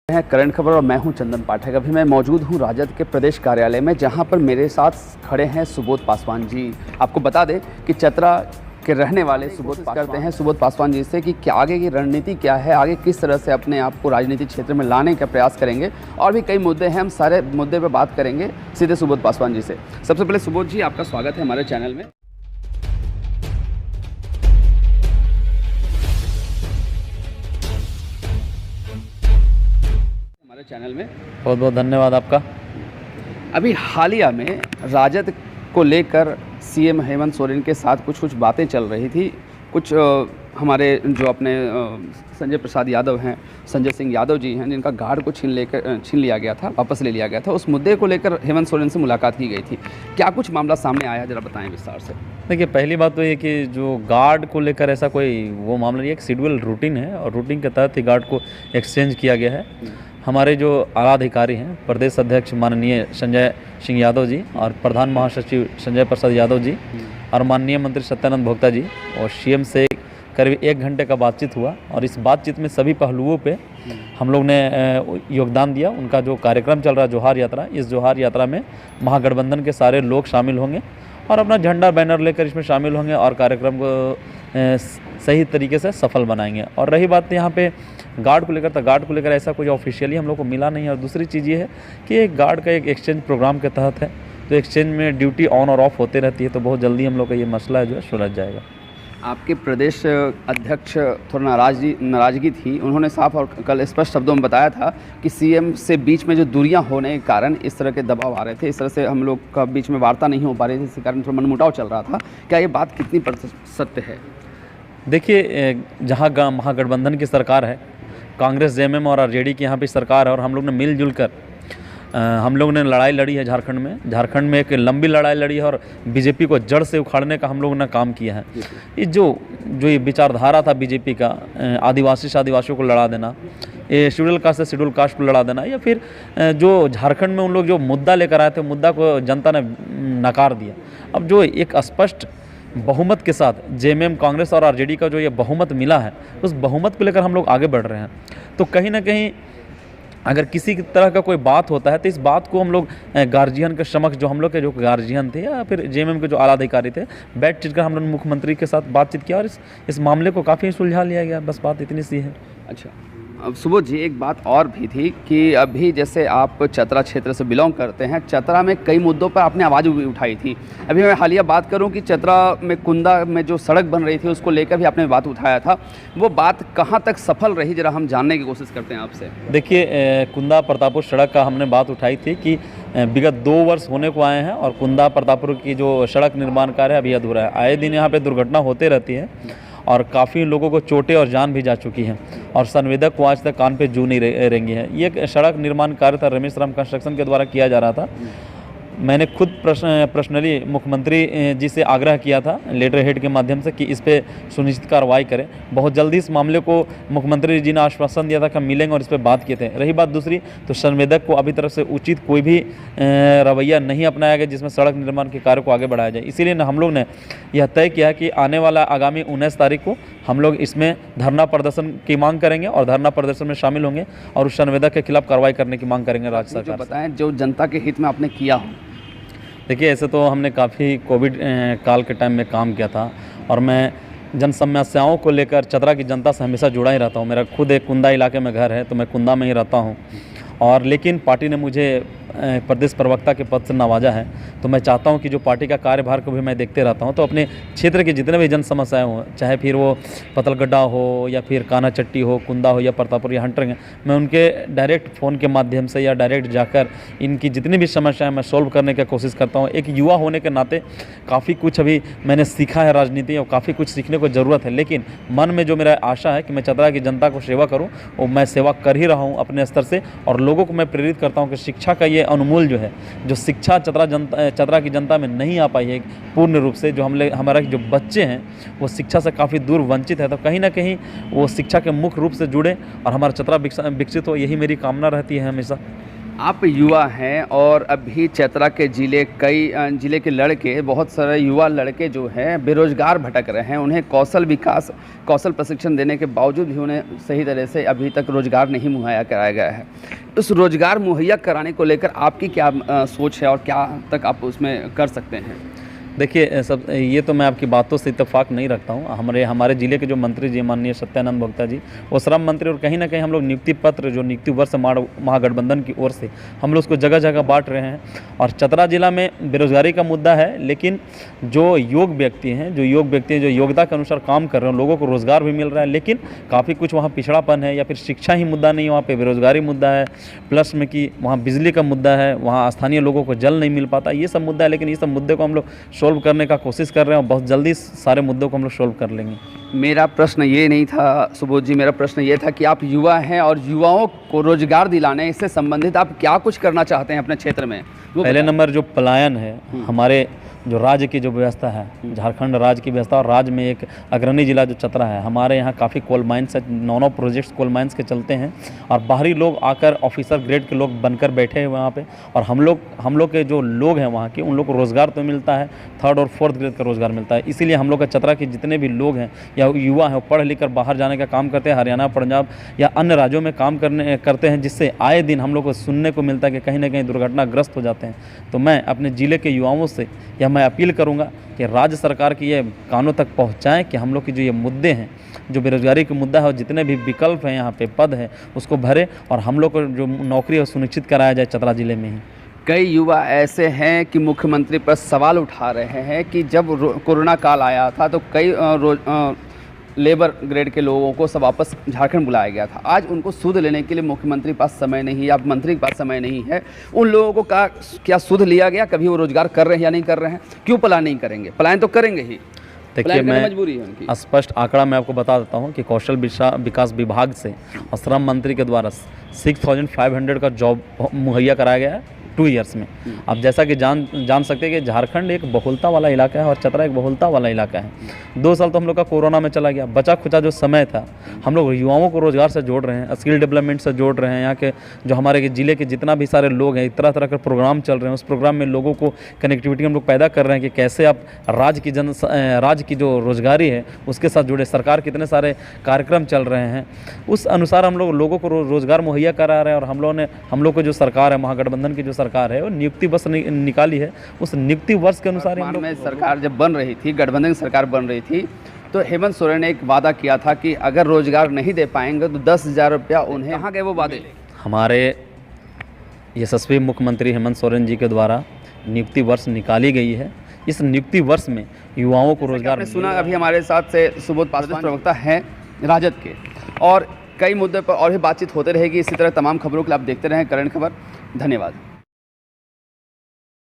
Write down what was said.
है करंट खबर और मैं हूं चंदन पाठक। अभी मैं मौजूद हूं राजद के प्रदेश कार्यालय में, जहां पर मेरे साथ खड़े हैं सुबोध पासवान जी। आपको बता दें कि चतरा के रहने वाले सुबोध करते हैं सुबोध पासवान जी से कि क्या आगे की रणनीति क्या है, आगे किस तरह से अपने आप को राजनीतिक क्षेत्र में लाने का प्रयास करेंगे, और भी कई मुद्दे हैं। हम सारे मुद्दे पर बात करेंगे सीधे सुबोध पासवान जी से। सबसे पहले सुबोध जी, आपका स्वागत है हमारे चैनल में। चैनल में बहुत बहुत धन्यवाद आपका। अभी हालिया में राजद को लेकर सीएम हेमंत सोरेन के साथ कुछ बातें चल रही थी। कुछ हमारे जो अपने संजय प्रसाद यादव हैं, संजय सिंह यादव जी हैं, जिनका गार्ड को छीन लिया गया था, वापस ले लिया गया था। उस मुद्दे को लेकर हेमंत सोरेन से मुलाकात की गई थी। क्या कुछ मामला सामने आया, जरा बताएं विस्तार से। देखिए, पहली बात तो ये कि जो गार्ड को लेकर ऐसा कोई वो मामला नहीं है, एक शेड्यूल रूटीन है और रूटीन के तहत ही गार्ड को एक्सचेंज किया गया है। हमारे जो आला अधिकारी हैं, प्रदेश अध्यक्ष माननीय संजय सिंह यादव जी और प्रधान महासचिव संजय प्रसाद यादव जी और माननीय मंत्री सत्यानंद भोक्ता जी और सीएम से करीब 1 घंटे का बातचीत हुआ। और इस बातचीत में सभी पहलुओं पे हम लोग ने योगदान दिया। उनका जो कार्यक्रम चल रहा है जोहार यात्रा, इस जोहार यात्रा में महागठबंधन के सारे लोग शामिल होंगे और अपना झंडा बैनर लेकर इसमें शामिल होंगे और कार्यक्रम को सही तरीके से सफल बनाएंगे। और रही बात यहाँ पे गार्ड को लेकर, तो गार्ड को लेकर ऐसा कुछ ऑफिशियली हम लोग को मिला नहीं है। और दूसरी चीज़ ये है कि एक गार्ड का एक एक्सचेंज प्रोग्राम के तहत है, तो एक्सचेंज में ड्यूटी ऑन और ऑफ होते रहती है, तो बहुत जल्दी हम लोग का ये मसला जो है सुलझ जाएगा। आपके प्रदेश अध्यक्ष थोड़ा नाराज़गी थी। उन्होंने साफ और कल स्पष्ट शब्दों में बताया था कि सीएम से बीच में जो दूरियां होने के कारण इस तरह के दबाव आ रहे थे, इस तरह से हम लोग का बीच में वार्ता नहीं हो पा रही थी, इसी कारण थोड़ा मनमुटाव चल रहा था। क्या ये बात कितनी प्रतिशत सत्य है? देखिए, जहाँ महागठबंधन की सरकार है, कांग्रेस जेएमएम और आरजेडी की यहाँ पे सरकार है, और हम लोग ने मिलजुल कर हम लोग ने लड़ाई लड़ी है झारखंड में एक लंबी लड़ाई लड़ी है और बीजेपी को जड़ से उखाड़ने का हम लोगों ने काम किया है। ये जो ये विचारधारा था बीजेपी का, आदिवासी से आदिवासियों को लड़ा देना, ये शेड्यूल कास्ट से शेड्यूल कास्ट को लड़ा देना, या फिर जो झारखंड में उन लोग जो मुद्दा लेकर आए थे, मुद्दा को जनता ने नकार दिया। अब जो एक स्पष्ट बहुमत के साथ जेएमएम, कांग्रेस और आरजेडी का जो ये बहुमत मिला है, उस बहुमत को लेकर हम लोग आगे बढ़ रहे हैं। तो कहीं ना कहीं अगर किसी तरह का कोई बात होता है तो इस बात को हम लोग गार्जियन के समक्ष, जो हम लोग के जो गार्जियन थे या फिर जेएमएम के जो आला अधिकारी थे, बैठ कर हम लोग मुख्यमंत्री के साथ बातचीत किया और इस मामले को काफ़ी सुलझा लिया गया। बस बात इतनी सी है। अच्छा, अब सुबोध जी, एक बात और भी थी कि अभी जैसे आप चतरा क्षेत्र से बिलोंग करते हैं, चतरा में कई मुद्दों पर आपने आवाज़ भी उठाई थी। अभी मैं हालिया बात करूं कि चतरा में कुंदा में जो सड़क बन रही थी, उसको लेकर भी आपने बात उठाया था। वो बात कहां तक सफल रही, जरा हम जानने की कोशिश करते हैं आपसे। देखिए, कुंदा प्रतापपुर सड़क का हमने बात उठाई थी कि विगत 2 वर्ष होने को आए हैं और कुंदा प्रतापपुर की जो सड़क निर्माण कार्य है अभी अधूरा है। आए दिन यहाँ पर दुर्घटना होते रहती है और काफ़ी लोगों को चोटें और जान भी जा चुकी हैं और संवेदक को आज तक कान पे जू नहीं रेंगी है। ये सड़क निर्माण कार्य था, रमेश राम कंस्ट्रक्शन के द्वारा किया जा रहा था। मैंने खुद पर्सनली मुख्यमंत्री जी से आग्रह किया था लेटर हेड के माध्यम से कि इस पे सुनिश्चित कार्रवाई करें। बहुत जल्दी इस मामले को मुख्यमंत्री जी ने आश्वासन दिया था कि हम मिलेंगे और इस पे बात किए थे। रही बात दूसरी, तो संवेदक को अभी तरफ से उचित कोई भी रवैया नहीं अपनाया गया जिसमें सड़क निर्माण के कार्य को आगे बढ़ाया जाए। इसीलिए हम लोग ने यह तय किया कि आने वाला आगामी 19 तारीख को हम लोग इसमें धरना प्रदर्शन की मांग करेंगे और धरना प्रदर्शन में शामिल होंगे और उस संवेदक के खिलाफ कार्रवाई करने की मांग करेंगे राज्य सरकार। बताएं, जो जनता के हित में आपने किया हो। देखिए, ऐसे तो हमने काफ़ी कोविड काल के टाइम में काम किया था और मैं जन समस्याओं को लेकर चतरा की जनता से हमेशा जुड़ा ही रहता हूँ। मेरा खुद एक कुंदा इलाके में घर है, तो मैं कुंदा में ही रहता हूँ। और लेकिन पार्टी ने मुझे प्रदेश प्रवक्ता के पद से नवाजा है, तो मैं चाहता हूं कि जो पार्टी का कार्यभार को भी मैं देखते रहता हूं, तो अपने क्षेत्र के जितने भी जन समस्याएं हों, चाहे फिर वो पतलगड्ढा हो या फिर काना चट्टी हो, कुंदा हो या प्रतापपुर या हंटरिंग, मैं उनके डायरेक्ट फ़ोन के माध्यम से या डायरेक्ट जाकर इनकी जितनी भी समस्याएं मैं सोल्व करने की कोशिश करता हूँ। एक युवा होने के नाते काफ़ी कुछ अभी मैंने सीखा है राजनीति, और काफ़ी कुछ सीखने को ज़रूरत है, लेकिन मन में जो मेरा आशा है कि मैं चतरा की जनता को सेवा करूँ, वो मैं सेवा कर ही रहा हूँ अपने स्तर से। और लोगों को मैं प्रेरित करता हूँ कि शिक्षा का ये अनमोल जो है, जो शिक्षा चतरा की जनता में नहीं आ पाई है पूर्ण रूप से, जो हमारा जो बच्चे हैं वो शिक्षा से काफ़ी दूर वंचित है, तो कहीं ना कहीं वो शिक्षा के मुख्य रूप से जुड़े और हमारा चतरा विकसित हो, यही मेरी कामना रहती है हमेशा। आप युवा हैं और अभी चतरा के जिले के लड़के, बहुत सारे युवा लड़के जो हैं बेरोजगार भटक रहे हैं। उन्हें कौशल प्रशिक्षण देने के बावजूद भी उन्हें सही तरह से अभी तक रोजगार नहीं मुहैया कराया गया है। उस रोजगार मुहैया कराने को लेकर आपकी क्या सोच है और क्या तक आप उसमें कर सकते हैं? देखिए ये तो मैं आपकी बातों से इत्तेफाक नहीं रखता हूँ। हमारे ज़िले के जो मंत्री जी माननीय सत्यानंद भोक्ता जी, वो श्रम मंत्री, और कहीं ना कहीं हम लोग नियुक्ति पत्र जो नियुक्ति वर्ष महागठबंधन की ओर से हम लोग उसको जगह जगह बांट रहे हैं। और चतरा जिला में बेरोजगारी का मुद्दा है, लेकिन जो योग्य व्यक्ति हैं जो योग्यता के अनुसार काम कर रहे हैं, लोगों को रोज़गार भी मिल रहा है, लेकिन काफ़ी कुछ वहाँ पिछड़ापन है, या फिर शिक्षा ही मुद्दा नहीं, वहाँ पर बेरोजगारी मुद्दा है, प्लस में कि वहाँ बिजली का मुद्दा है, वहाँ स्थानीय लोगों को जल नहीं मिल पाता, ये सब मुद्दा है। लेकिन ये सब मुद्दे को हम लोग सोल्व करने का कोशिश कर रहे हैं और बहुत जल्दी सारे मुद्दों को हम लोग सोल्व कर लेंगे। मेरा प्रश्न ये नहीं था सुबोध जी, मेरा प्रश्न ये था कि आप युवा हैं और युवाओं को रोजगार दिलाने, इससे संबंधित आप क्या कुछ करना चाहते हैं अपने क्षेत्र में? पहले नंबर जो पलायन है, हमारे जो राज्य की जो व्यवस्था है, झारखंड राज्य की व्यवस्था, और राज्य में एक अग्रणी जिला जो चतरा है, हमारे यहाँ काफ़ी कोल माइंस है, 9 प्रोजेक्ट्स कोल माइंस के चलते हैं, और बाहरी लोग आकर ऑफिसर ग्रेड के लोग बनकर बैठे हैं वहाँ पे, और हम लोग के जो लोग हैं वहाँ के, उन लोग को रोज़गार तो मिलता है, 3rd और 4th ग्रेड का रोज़गार मिलता है। इसीलिए हम लोग का चतरा के जितने भी लोग हैं या युवा हैं, वो पढ़ लिख कर बाहर जाने का काम करते हैं, हरियाणा, पंजाब या अन्य राज्यों में काम करते हैं, जिससे आए दिन हम लोग को सुनने को मिलता है कि कहीं ना कहीं दुर्घटनाग्रस्त हो जाते हैं। तो मैं अपने ज़िले के युवाओं से मैं अपील करूंगा कि राज्य सरकार की ये कानों तक पहुंचाएं कि हम लोग की जो ये मुद्दे हैं, जो बेरोजगारी का मुद्दा है और जितने भी विकल्प हैं यहाँ पे पद है, उसको भरे और हम लोग को जो नौकरी है सुनिश्चित कराया जाए चतरा जिले में ही। कई युवा ऐसे हैं कि मुख्यमंत्री पर सवाल उठा रहे हैं कि जब कोरोना काल आया था तो कई लेबर ग्रेड के लोगों को सब वापस झारखंड बुलाया गया था। आज उनको सूद लेने के लिए मुख्यमंत्री के पास समय नहीं है या मंत्री के पास समय नहीं है। उन लोगों को क्या सूद लिया गया? कभी वो रोजगार कर रहे हैं या नहीं कर रहे हैं? क्यों पलायन नहीं करेंगे? पलायन तो करेंगे ही। देखिए, मैं मजबूरी है उनकी। स्पष्ट आंकड़ा मैं आपको बता देता हूँ कि कौशल विकास विभाग से और श्रम मंत्री के द्वारा 6500 का जॉब मुहैया कराया गया है 2 ईयर्स में। आप जैसा कि जान सकते हैं कि झारखंड एक बहुलता वाला इलाका है और चतरा एक बहुलता वाला इलाका है। 2 साल तो हम लोग का कोरोना में चला गया। बचा खुचा जो समय था, हम लोग युवाओं को रोजगार से जोड़ रहे हैं, स्किल डेवलपमेंट से जोड़ रहे हैं। यहाँ के जो हमारे ज़िले के जितना भी सारे लोग हैं, तरह तरह के प्रोग्राम चल रहे हैं, उस प्रोग्राम में लोगों को कनेक्टिविटी हम लोग पैदा कर रहे हैं कि कैसे आप राज्य की जो रोजगारी है उसके साथ जुड़े। सरकार कितने सारे कार्यक्रम चल रहे हैं, उस अनुसार हम लोग लोगों को रोजगार मुहैया करा रहे हैं। और हम लोग को जो सरकार है, महागठबंधन की जो सरकार है, वो नियुक्ति वर्ष निकाली है। उस नियुक्ति वर्ष के अनुसार हम लोग सरकार जब बन रही थी, गठबंधन की सरकार बन रही थी, तो हेमंत सोरेन ने एक वादा किया था कि अगर रोजगार नहीं दे पाएंगे तो 10,000 रुपया उन्हें। कहाँ गए वो वादे? हमारे यशस्वी मुख्यमंत्री हेमंत सोरेन जी के द्वारा नियुक्ति वर्ष निकाली गई है। इस नियुक्ति वर्ष में युवाओं को रोजगार सुना। अभी हमारे साथ से सुबोध पासवान प्रवक्ता हैं राजद के, और कई मुद्दों पर और भी बातचीत होते रहेगी। इसी तरह तमाम खबरों के लिए आप देखते रहें करंट खबर। धन्यवाद।